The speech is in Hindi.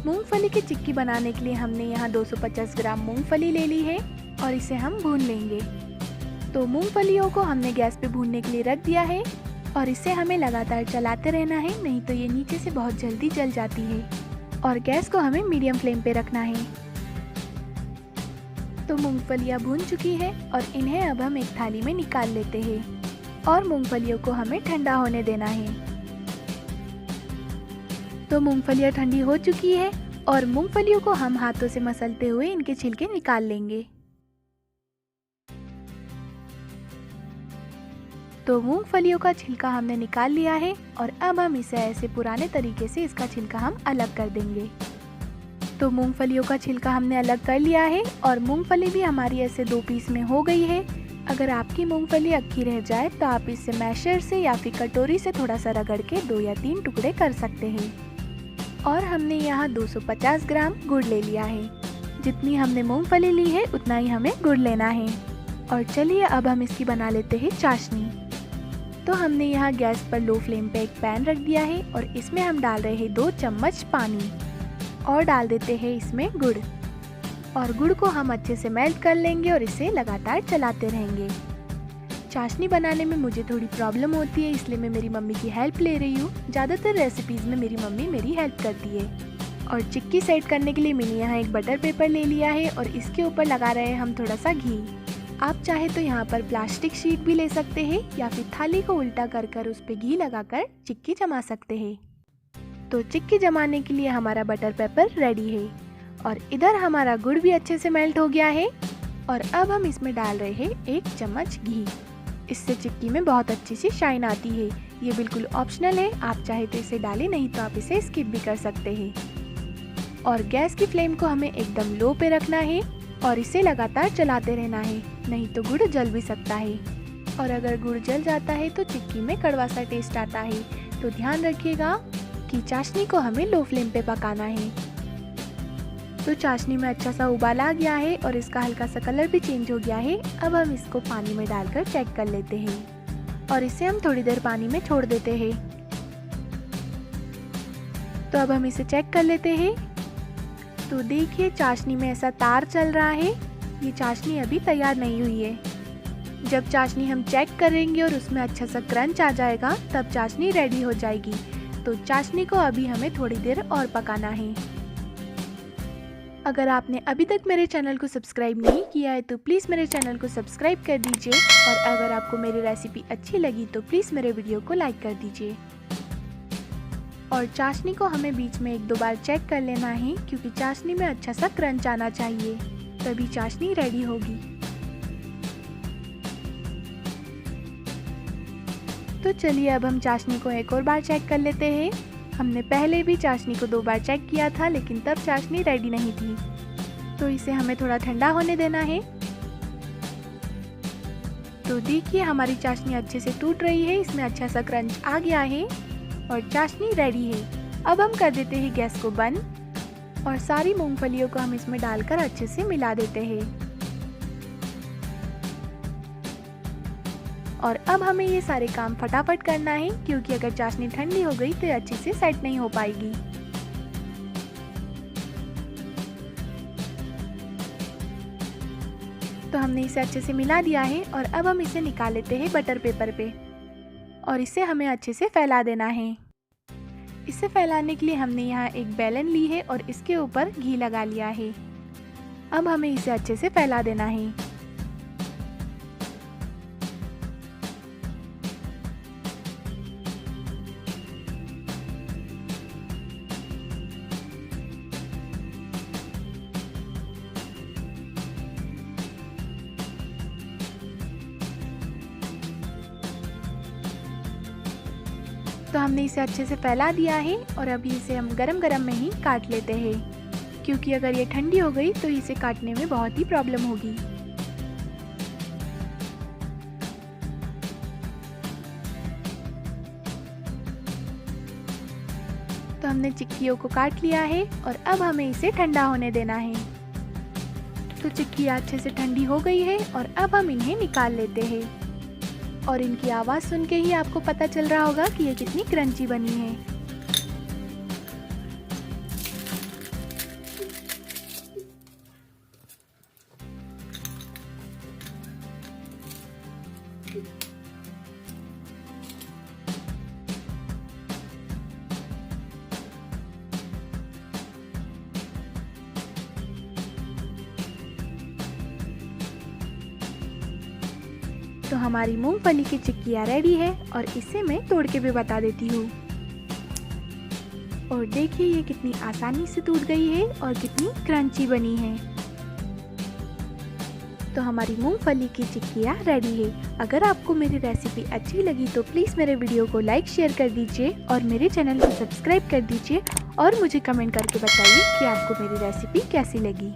मूंगफली की चिक्की बनाने के लिए हमने यहाँ 250 ग्राम मूंगफली ले ली है और इसे हम भून लेंगे। तो मूंगफलियों को हमने गैस पे भूनने के लिए रख दिया है और इसे हमें लगातार चलाते रहना है, नहीं तो ये नीचे से बहुत जल्दी जल जाती है। और गैस को हमें मीडियम फ्लेम पे रखना है। तो मूंगफलियाँ भून चुकी है और इन्हें अब हम एक थाली में निकाल लेते हैं और मूंगफलियों को हमें ठंडा होने देना है। तो मूंगफलियाँ ठंडी हो चुकी है और मूंगफलियों को हम हाथों से मसलते हुए इनके छिलके निकाल लेंगे। तो मूंगफलियों का छिलका हमने निकाल लिया है और अब हम इसे ऐसे पुराने तरीके से इसका छिलका हम अलग कर देंगे। तो मूंगफलियों का छिलका हमने अलग कर लिया है और मूंगफली भी हमारी ऐसे 2 पीस में हो गई है। अगर आपकी मूंगफली अक्खी रह जाए तो आप इसे मैशर से या फिर कटोरी से थोड़ा सा रगड़ के 2 या 3 टुकड़े कर सकते हैं। और हमने यहाँ 250 ग्राम गुड़ ले लिया है। जितनी हमने मूंगफली ली है उतना ही हमें गुड़ लेना है। और चलिए अब हम इसकी बना लेते हैं चाशनी। तो हमने यहाँ गैस पर लो फ्लेम पे एक पैन रख दिया है और इसमें हम डाल रहे हैं 2 चम्मच पानी और डाल देते हैं इसमें गुड़। और गुड़ को हम अच्छे से मेल्ट कर लेंगे और इसे लगातार चलाते रहेंगे। चाशनी बनाने में मुझे थोड़ी प्रॉब्लम होती है, इसलिए मैं मेरी मम्मी की हेल्प ले रही हूँ। ज़्यादातर रेसिपीज़ में मेरी मम्मी मेरी हेल्प करती है। और चिक्की सेट करने के लिए मैंने यहाँ एक बटर पेपर ले लिया है और इसके ऊपर लगा रहे हैं हम थोड़ा सा घी। आप चाहे तो यहाँ पर प्लास्टिक शीट भी ले सकते हैं या फिर थाली को उल्टा कर कर उस पर घी लगाकर चिक्की जमा सकते हैं। तो चिक्की जमाने के लिए हमारा बटर पेपर रेडी है और इधर हमारा गुड़ भी अच्छे से मेल्ट हो गया है। और अब हम इसमें डाल रहे हैं 1 चम्मच घी। इससे चिक्की में बहुत अच्छी सी शाइन आती है। ये बिल्कुल ऑप्शनल है, आप चाहे तो इसे डालें, नहीं तो आप इसे स्किप भी कर सकते हैं। और गैस की फ्लेम को हमें एकदम लो पे रखना है और इसे लगातार चलाते रहना है, नहीं तो गुड़ जल भी सकता है। और अगर गुड़ जल जाता है तो चिक्की में कड़वा सा टेस्ट आता है। तो ध्यान रखिएगा कि चाशनी को हमें लो फ्लेम पे पकाना है। तो चाशनी में अच्छा सा उबाल आ गया है और इसका हल्का सा कलर भी चेंज हो गया है। अब हम इसको पानी में डालकर चेक कर लेते हैं और इसे हम थोड़ी देर पानी में छोड़ देते हैं। तो अब हम इसे चेक कर लेते हैं। तो देखिए चाशनी में ऐसा तार चल रहा है, ये चाशनी अभी तैयार नहीं हुई है। जब चाशनी हम चेक करेंगे और उसमें अच्छा सा क्रंच आ जाएगा तब चाशनी रेडी हो जाएगी। तो चाशनी को अभी हमें थोड़ी देर और पकाना है। अगर आपने अभी तक मेरे चैनल को सब्सक्राइब नहीं किया है तो प्लीज़ मेरे चैनल को सब्सक्राइब कर दीजिए और अगर आपको मेरी रेसिपी अच्छी लगी तो प्लीज़ मेरे वीडियो को लाइक कर दीजिए। और चाशनी को हमें बीच में 1-2 बार चेक कर लेना है क्योंकि चाशनी में अच्छा सा क्रंच आना चाहिए, तभी चाशनी रेडी होगी। तो चलिए अब हम चाशनी को एक और बार चेक कर लेते हैं। हमने पहले भी चाशनी को 2 बार चेक किया था लेकिन तब चाशनी रेडी नहीं थी। तो इसे हमें थोड़ा ठंडा होने देना है। तो देखिए हमारी चाशनी अच्छे से टूट रही है, इसमें अच्छा सा क्रंच आ गया है और चाशनी रेडी है। अब हम कर देते हैं गैस को बंद और सारी मूंगफलियों को हम इसमें डालकर अच्छे से मिला देते हैं। और अब हमें ये सारे काम फटाफट करना है क्योंकि अगर चाशनी ठंडी हो गई तो अच्छे से सेट नहीं हो पाएगी। तो हमने इसे अच्छे से मिला दिया है और अब हम इसे निकाल लेते हैं बटर पेपर पे और इसे हमें अच्छे से फैला देना है। इसे फैलाने के लिए हमने यहाँ एक बेलन ली है और इसके ऊपर घी लगा लिया है। अब हमें इसे अच्छे से फैला देना है। तो हमने इसे अच्छे से फैला दिया है और अभी इसे हम गरम गरम में ही काट लेते हैं क्योंकि अगर ये ठंडी हो गई तो इसे काटने में बहुत ही प्रॉब्लम होगी। तो हमने चिक्कियों को काट लिया है और अब हमें इसे ठंडा होने देना है। तो चिक्की अच्छे से ठंडी हो गई है और अब हम इन्हें निकाल लेते हैं और इनकी आवाज़ सुन के ही आपको पता चल रहा होगा कि ये कितनी क्रंची बनी है। तो हमारी मूंगफली की चिक्कियाँ रेडी है और इसे मैं तोड़ के भी बता देती हूँ। और देखिए ये कितनी आसानी से टूट गई है और कितनी क्रंची बनी है। तो हमारी मूंगफली की चिक्कियाँ रेडी है। अगर आपको मेरी रेसिपी अच्छी लगी तो प्लीज़ मेरे वीडियो को लाइक शेयर कर दीजिए और मेरे चैनल को सब्सक्राइब कर दीजिए और मुझे कमेंट करके बताइए कि आपको मेरी रेसिपी कैसी लगी।